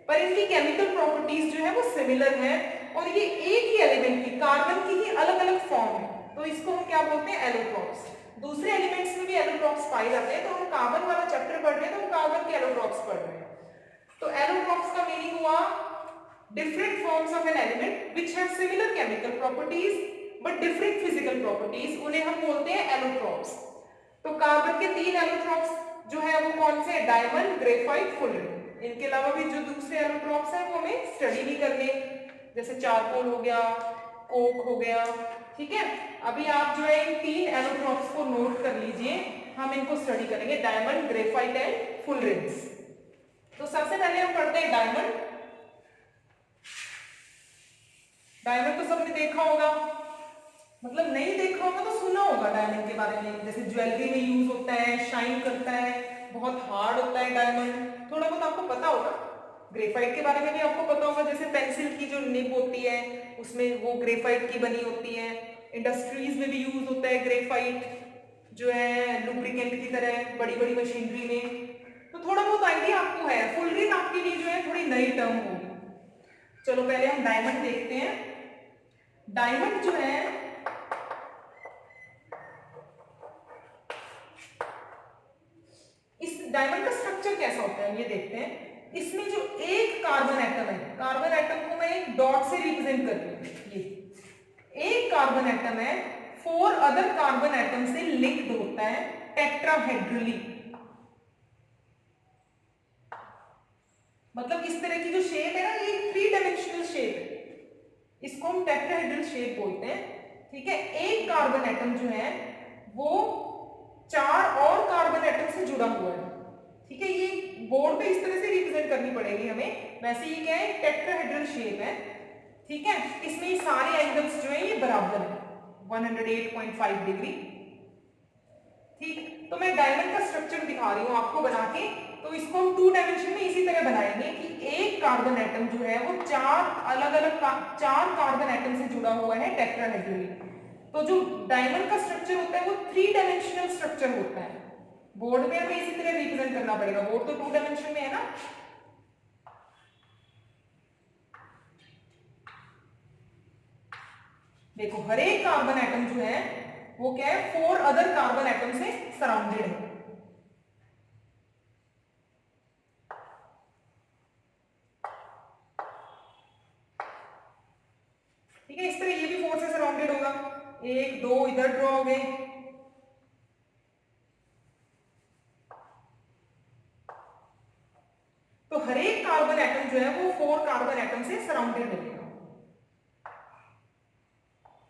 पर इनकी केमिकल प्रॉपर्टीज जो है वो सिमिलर है, और ये एक ही एलिमेंट की, कार्बन की ही अलग अलग फॉर्म है। तो इसको हम क्या बोलते हैं, एलोट्रॉप्स। दूसरे एलिमेंट्स में भी एलोट्रॉप्स पाए जाते हैं, तो हम कार्बन वाला चैप्टर पढ़ रहे हैं तो हम कार्बन के एलोट्रॉप्स पढ़ रहे हैं। तो एलोट्रॉप्स का मीनिंग हुआ different forms of an element which have similar chemical properties but different physical properties, उन्हें हम बोलते हैं एलोट्रॉप्स। तो कार्बन के 3 एलोट्रॉप्स जो है वो कौन से, डायमंड, ग्रेफाइट, फुलरिन। इनके अलावा भी जो दूसरे एलोट्रॉप्स हैं वो हमें स्टडी भी करने, जैसे चारकोल हो गया, कोक हो गया, ठीक है। अभी आप जो है इन 3 एलोट्रॉप्स को नोट कर लीजिए, हम इनको स्टडी करेंगे, डायमंड, ग्रेफाइट एंड फुलरिन्स। तो सबसे पहले हम पढ़ते हैं डायमंड। डायमंड तो सबने देखा होगा, मतलब नहीं देखा होगा तो सुना होगा डायमंड के बारे में, जैसे ज्वेलरी में यूज होता है, शाइन करता है, बहुत हार्ड होता है डायमंड, थोड़ा बहुत आपको पता होगा। ग्रेफाइट के बारे में भी आपको पता होगा, जैसे पेंसिल की जो निब होती है उसमें वो ग्रेफाइट की बनी होती है। इंडस्ट्रीज में भी यूज होता है ग्रेफाइट, जो है लुब्रिकेंट की तरह बड़ी बड़ी मशीनरी में। तो थोड़ा बहुत आइडिया आपको है। फुलरिन आपके लिए जो है थोड़ी नई टर्म होगी। चलो पहले हम डायमंड देखते हैं। डायमंड जो है इस डायमंड का स्ट्रक्चर कैसा होता है ये देखते हैं। इसमें जो एक कार्बन एटम है, कार्बन एटम को मैं एक डॉट से रिप्रेजेंट कर रही हूं, ये एक कार्बन एटम है 4 अदर कार्बन एटम से लिंक्ड होता है टेट्राहेड्रली। मतलब इस तरह की जो शेप है ना, ये 3 डायमेंशनल शेप है, इसको हम टेट्राहेड्रल शेप बोलते हैं, ठीक है। एक कार्बन एटम जो है वो 4 और कार्बन एटम से जुड़ा हुआ है, ठीक है। ये बोर्ड पे इस तरह से रिप्रेजेंट करनी पड़ेगी हमें, वैसे ये क्या है, टेट्राहेड्रल शेप है, ठीक है। इसमें ये सारे एंगल्स जो है ये बराबर है, 108.5 डिग्री, ठीक। तो मैं डायमंड का स्ट्रक्चर दिखा रही हूं आपको बना के। तो इसको हम 2 डायमेंशन में इसी तरह बनाएंगे कि एक कार्बन एटम जो है वो 4 अलग अलग 4 कार्बन एटम से जुड़ा हुआ है टेट्राहेड्रली। तो जो डायमंड का स्ट्रक्चर होता है वो 3 डायमेंशनल स्ट्रक्चर होता है। बोर्ड में हमें इसी तरह रिप्रेजेंट करना पड़ेगा, बोर्ड तो 2 डायमेंशन में है ना। देखो हर एक कार्बन एटम जो है वो क्या है, 4 अदर कार्बन एटम से सराउंडेड है, ठीक है। इस तरह ये भी 4 से सराउंडेड होगा, 1 2 इधर ड्रॉ हो गए, तो हर एक कार्बन एटम जो है वो 4 कार्बन एटम से सराउंडेड मिलेगा।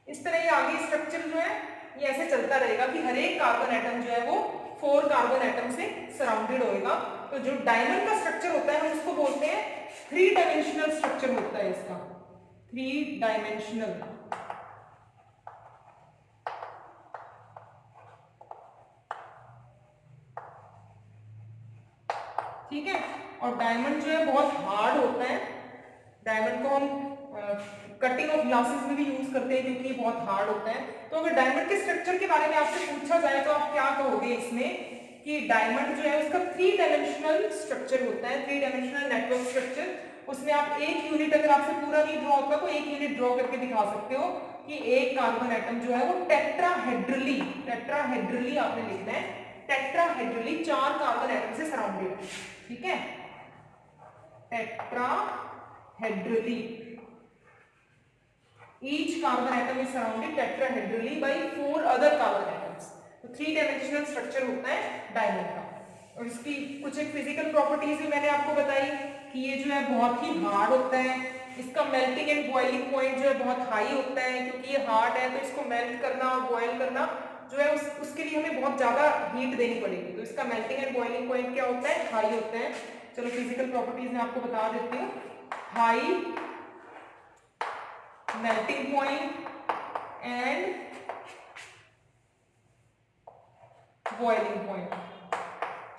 इस तरह ये आगे स्ट्रक्चर जो है ये ऐसे चलता रहेगा कि हर एक कार्बन एटम जो है वो 4 कार्बन एटम से सराउंडेड होएगा। तो जो डायमंड का स्ट्रक्चर होता है हम उसको बोलते हैं 3 डायमेंशनल स्ट्रक्चर होता है इसका, 3 डायमेंशनल, ठीक है। और डायमंड जो है बहुत हार्ड होता है, डायमंड को हम कटिंग ऑफ ग्लासेस में भी यूज करते हैं क्योंकि ये बहुत हार्ड होता है। तो अगर डायमंड के स्ट्रक्चर के बारे में आपसे पूछा जाए तो आप क्या कहोगे इसमें, कि डायमंड जो है उसका 3 डायमेंशनल स्ट्रक्चर होता है, 3 डायमेंशनल नेटवर्क स्ट्रक्चर। उसमें आप एक यूनिट, अगर आपसे पूरा नहीं ड्रॉ होता तो एक यूनिट ड्रॉ करके दिखा सकते हो कि एक कार्बन एटम जो है वो टेट्राहेड्रली, टेट्राहेड्रली आपने लिखना है, टेट्राहेड्रली 4 कार्बन एटम से सराउंडेड, ठीक है। Tetrahedrally, each carbon atom is surrounded tetrahedrally by 4 other carbon atoms। तो 3 डायमेंशनल स्ट्रक्चर होता है डायमंड का। और इसकी कुछ एक फिजिकल प्रॉपर्टीज भी मैंने आपको बताई कि ये जो है बहुत ही हार्ड होता है, इसका मेल्टिंग एंड बॉइलिंग पॉइंट जो है बहुत हाई होता है, क्योंकि ये हार्ड है तो इसको मेल्ट करना और बॉयल करना जो है उसके लिए हमें बहुत ज्यादा हीट देनी पड़ेगी। तो इसका मेल्टिंग एंड बॉइलिंग पॉइंट क्या होता है, हाई होता है। चलो फिजिकल प्रॉपर्टीज में आपको बता देती हूँ, high melting point and boiling point,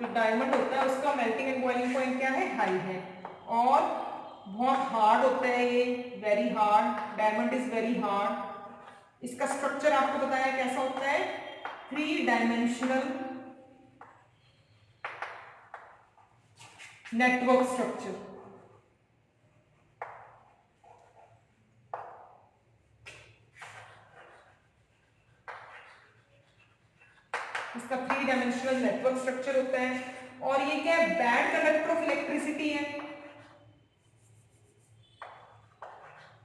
जो डायमंड होता है उसका मेल्टिंग एंड बॉइलिंग पॉइंट क्या है, हाई है, और बहुत हार्ड होता है ये, very hard, diamond is very hard. इसका स्ट्रक्चर आपको बताया कैसा होता है, 3 डायमेंशनल नेटवर्क स्ट्रक्चर। इसका 3 डायमेंशनल नेटवर्क स्ट्रक्चर होता है, और ये क्या है, बैड कंडक्टर ऑफ इलेक्ट्रिसिटी है,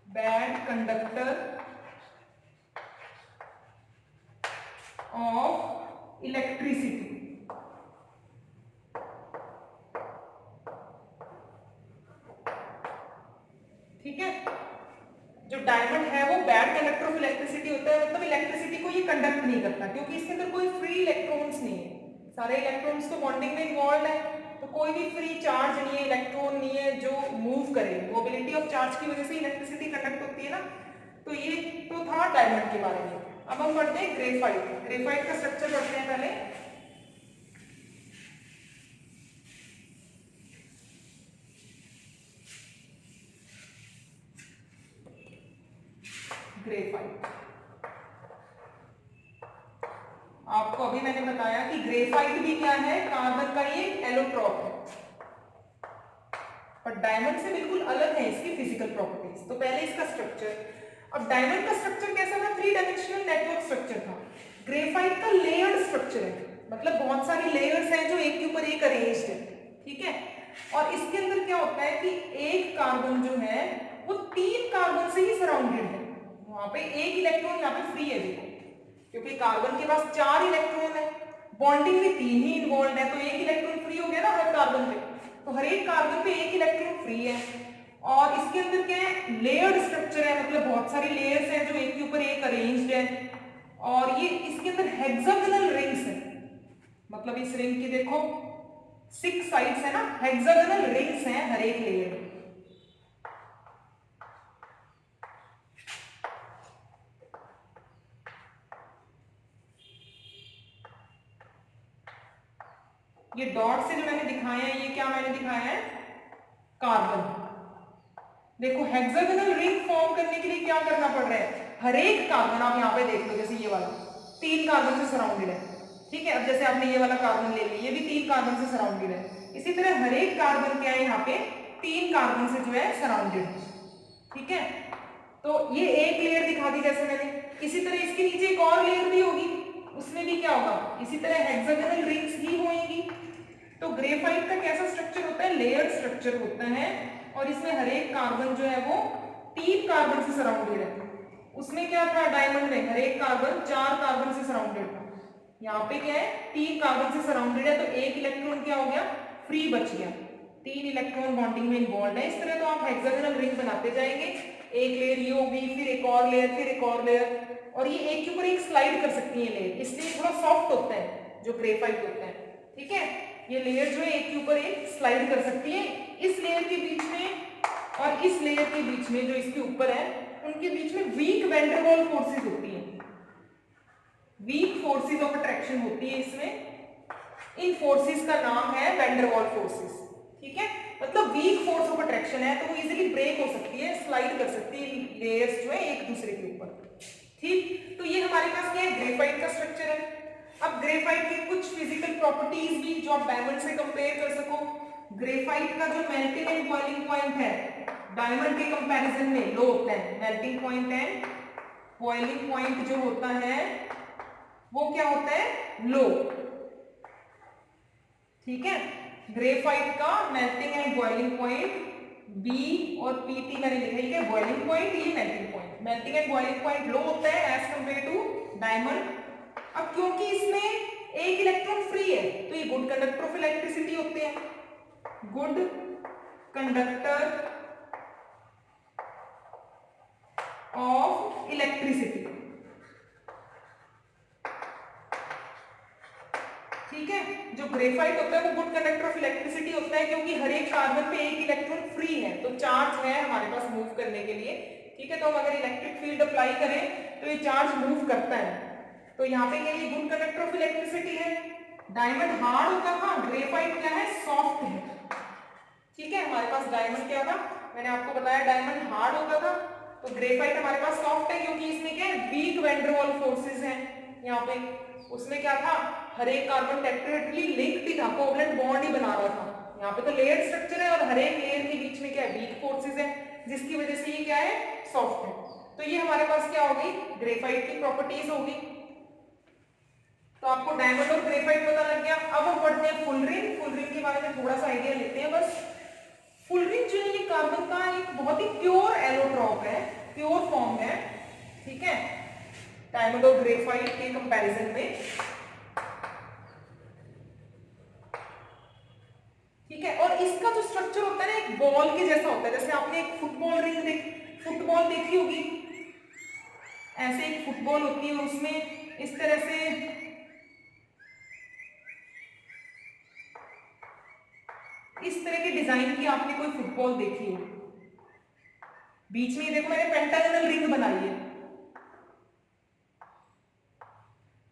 बैड कंडक्टर ऑफ इलेक्ट्रिसिटी। ठीक है, जो डायमंड है वो बैड कंडक्टर ऑफ इलेक्ट्रिसिटी होता है, मतलब इलेक्ट्रिसिटी को ये कंडक्ट नहीं करता, क्योंकि इसके अंदर कोई फ्री इलेक्ट्रॉन्स नहीं है, सारे इलेक्ट्रॉन्स तो बॉन्डिंग में इन्वॉल्व है, तो कोई भी फ्री चार्ज नहीं है, इलेक्ट्रॉन नहीं है जो मूव करे। मोबिलिटी ऑफ चार्ज की वजह से इलेक्ट्रिसिटी कंडक्ट होती है ना। तो ये तो था डायमंड के बारे में। अब हम पढ़ते हैं ग्रेफाइट। ग्रेफाइट का स्ट्रक्चर पढ़ते हैं पहले। ग्रेफाइट, आपको अभी मैंने बताया कि ग्रेफाइट भी क्या है, कार्बन का ये एलोट्रॉप है, पर डायमंड से बिल्कुल अलग है इसकी फिजिकल प्रॉपर्टीज। तो पहले इसका स्ट्रक्चर। अब डायमंड का स्ट्रक्चर कैसा था, 3 डायमेंशनल नेटवर्क स्ट्रक्चर था। ग्रेफाइट का लेयर्ड स्ट्रक्चर है, मतलब बहुत सारी लेयर्स हैं जो एक के ऊपर एक अरेंज्ड है। ठीक है, और इसके अंदर क्या होता है कि एक कार्बन जो है वो 3 कार्बन से ही सराउंडेड है। वहां पे एक इलेक्ट्रॉन यहाँ पे फ्री है, देखो, क्योंकि कार्बन के पास 4 इलेक्ट्रॉन है, बॉन्डिंग में 3 ही इन्वॉल्व है, तो एक इलेक्ट्रॉन फ्री हो गया ना हर कार्बन पे, तो हर एक कार्बन पे एक इलेक्ट्रॉन फ्री है। और इसके अंदर क्या है, लेयर्ड स्ट्रक्चर है, मतलब बहुत सारी लेयर्स हैं जो एक के ऊपर एक अरेंज्ड है, और ये इसके अंदर हेक्सागोनल रिंग्स है, मतलब इस रिंग की देखो 6 साइड्स है ना, हेक्सागोनल रिंग्स हैं हर एक लेयर में। ये डॉट से जो मैंने दिखाया है, ये क्या मैंने दिखाया है, कार्बन। देखो हेक्सागोनल रिंग फॉर्म करने के लिए क्या करना पड़ रहा है, हर एक कार्बन, आप यहाँ पे देख लो, जैसे ये वाला 3 कार्बन से सराउंडेड है। ठीक है, अब जैसे आपने ये वाला कार्बन ले लिया, ये भी 3 कार्बन से सराउंडेड है। इसी तरह हर एक कार्बन क्या है, यहाँ पे 3 कार्बन से जो है सराउंडेड है। ठीक है, तो ये एक लेयर दिखा दी जैसे मैंने। इसी तरह इसके नीचे एक और लेयर भी होगी, उसमें भी क्या होगा, इसी तरह हेक्सागोनल रिंग्स ही होंगी। तो ग्रेफाइट का कैसा स्ट्रक्चर होता है, लेयर्ड स्ट्रक्चर होता है, और इसमें हर एक कार्बन जो है वो 3 कार्बन से सराउंडेड है। उसमें क्या था, डायमंड में हर एक कार्बन 4 कार्बन से सराउंडेड था, यहाँ पे क्या है 3 कार्बन से सराउंडेड है, तो एक इलेक्ट्रॉन क्या हो गया, फ्री बच गया, 3 इलेक्ट्रॉन बॉन्डिंग में इन्वॉल्व है। इस तरह तो आप हेक्सागोनल रिंग बनाते जाएंगे, एक लेयर ये होगी, फिर एक और लेयर, फिर एक और लेयर, और ये एक के ऊपर एक स्लाइड कर सकती है लेयर, इसलिए थोड़ा सॉफ्ट होता है जो ग्रेफाइट होता है। ठीक है, ये लेयर जो है एक के ऊपर एक स्लाइड कर सकती है। इस लेयर के बीच में और इस लेयर के बीच में जो इसके ऊपर है, उनके बीच में weak van der Waals forces होती हैं, वीक फोर्सेस ऑफ अट्रैक्शन होती है इसमें। इन फोर्सेस का नाम है वैन डेर वाल्स फोर्सेस। ठीक है, मतलब वीक फोर्स ऑफ अट्रैक्शन है, तो वो इजीली ब्रेक हो सकती है, स्लाइड कर सकती है लेयर्स जो है एक दूसरे के ऊपर। ठीक, तो ये हमारे पास क्या है, ग्रेफाइट का स्ट्रक्चर है। अब ग्रेफाइट की कुछ फिजिकल प्रॉपर्टीज भी जो आप डायमंड से कंपेयर कर सको। ग्रेफाइट का जो मेल्टिंग एंड बॉइलिंग पॉइंट है डायमंड के कंपैरिजन में लो होता है। Melting point and boiling point जो होता है वो क्या होता है, लो। ठीक है, ग्रेफाइट का melting and boiling point B और पीटी मैंने लिखा है, बॉइलिंग पॉइंट, ये melting point. Melting and boiling point low होता है एज कंपेयर टू डायमंड। अब क्योंकि इसमें एक इलेक्ट्रॉन फ्री है, तो ये गुड कंडक्टर ऑफ इलेक्ट्रिसिटी होते हैं, गुड कंडक्टर ऑफ इलेक्ट्रिसिटी। ठीक है, जो ग्रेफाइट होता है वो गुड कंडक्टर ऑफ इलेक्ट्रिसिटी होता है, क्योंकि हर एक कार्बन पे एक इलेक्ट्रॉन फ्री है, तो चार्ज है हमारे पास मूव करने के लिए। ठीक है, तो हम अगर इलेक्ट्रिक फील्ड अप्लाई करें तो ये चार्ज मूव करता है, तो यहाँ पे ये गुड कंडक्टर ऑफ इलेक्ट्रिसिटी है। डायमंड हार्ड होता था, ग्रेफाइट क्या है, सॉफ्ट है। ठीक है, हमारे पास डायमंड क्या था, मैंने आपको बताया डायमंड हार्ड होता था, तो ग्रेफाइट हमारे पास सॉफ्ट है क्योंकि इसमें क्या है, weak van der Waals forces हैं यहाँ पे। उसमें क्या था, हर एक कार्बन टेट्राहेड्रली लिंक भी था, कोवलेंट बॉन्ड ही बना रहा था। यहाँ पे तो लेयर स्ट्रक्चर है और हर एक लेयर के बीच में क्या है, वीक फोर्सेस है, जिसकी वजह से ये क्या है, सॉफ्ट है। तो ये हमारे पास क्या होगी, ग्रेफाइट की प्रॉपर्टीज होगी। तो आपको डायमंड और ग्रेफाइट पता लग गया। अब हम पढ़ते हैं फुलरिन। फुलरिन के बारे में थोड़ा सा आइडिया लेते हैं बस। फुलरिन जो है ये कार्बन का एक बहुत ही प्योर एलोट्रॉप है, प्योर फॉर्म है। ठीक है, डायमंड और ग्रेफाइट के कंपैरिजन में। ठीक है, और इसका जो स्ट्रक्चर होता है ना, एक बॉल के जैसा होता है। जैसे आपने एक फुटबॉल देखी होगी, ऐसे एक फुटबॉल होती है और उसमें इस तरह से इस तरह के डिजाइन की आपने कोई फुटबॉल देखी हो। बीच में देखो मैंने पेंटागोनल रिंग बनाई है,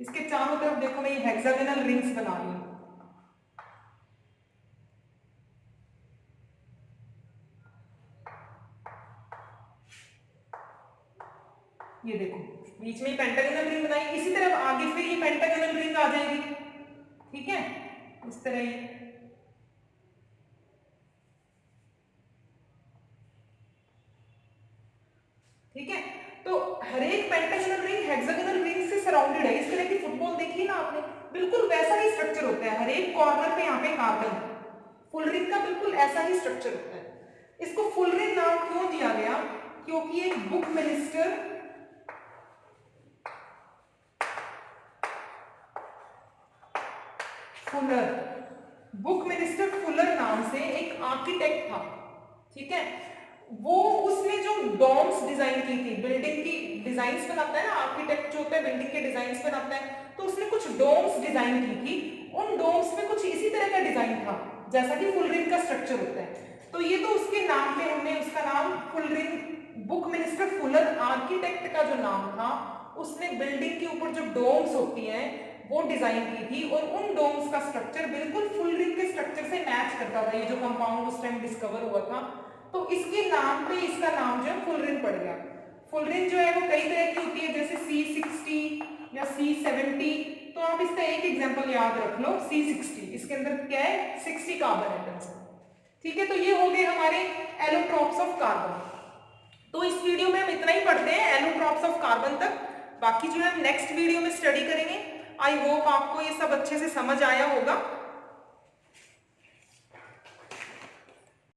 इसके चारों तरफ देखो मैं ये हेक्सागोनल रिंग्स बना रही हूं। ये देखो बीच में पेंटागोनल रिंग बनाई, इसी तरह आगे फिर ये पेंटागोनल रिंग आ जाएगी। ठीक है, इस तरह ये। ठीक है, तो हर एक पेंटागोनल रिंग हेक्सागोनल रिंग से सराउंडेड है। इस तरह की फुटबॉल देखी ना आपने, बिल्कुल वैसा ही स्ट्रक्चर होता है। हर एक कॉर्नर पे यहाँ पे कार्बन, फुलरिन का बिल्कुल ऐसा ही स्ट्रक्चर होता है। इसको फुलरिन नाम क्यों दिया गया, क्योंकि एक बुक मिनिस्टर फुलर नाम से एक आर्किटेक्ट था। ठीक है, वो उसने जो डोम्स डिजाइन की थी, बिल्डिंग की डिजाइन्स बनाता है ना आर्किटेक्ट जो होता है, बिल्डिंग के डिजाइन्स बनाता है, तो उसने कुछ डोम्स डिजाइन की थी। उन डोम्स में कुछ इसी तरह का डिजाइन था जैसा कि फुलरिन का स्ट्रक्चर होता है। तो ये तो उसके नाम पे हमने उसका नाम fullerene, book minister Fuller architect का जो नाम था, उसने बिल्डिंग के ऊपर जो डोम्स होती हैं वो डिजाइन की थी, और उन डोम्स का स्ट्रक्चर बिल्कुल फुलरिन के स्ट्रक्चर से मैच करता था। ये जो कंपाउंड उस टाइम डिस्कवर हुआ था, तो इसके नाम पे इसका नाम जो है फुलरिन पड़ गया। फुलरिन जो है वो कई तरह की होती है, जैसे C60 या C70। तो आप इसका एक एग्जांपल याद रख लो, C60, इसके अंदर क्या है, 60 कार्बन एटम्स। ठीक है, तो ये हो गए हमारे एलोट्रॉप्स ऑफ कार्बन। तो इस वीडियो में हम इतना ही पढ़ते हैं, एलोट्रॉप्स ऑफ कार्बन तक। बाकी जो है हम नेक्स्ट वीडियो में स्टडी करेंगे। आई होप आपको ये सब अच्छे से समझ आया होगा।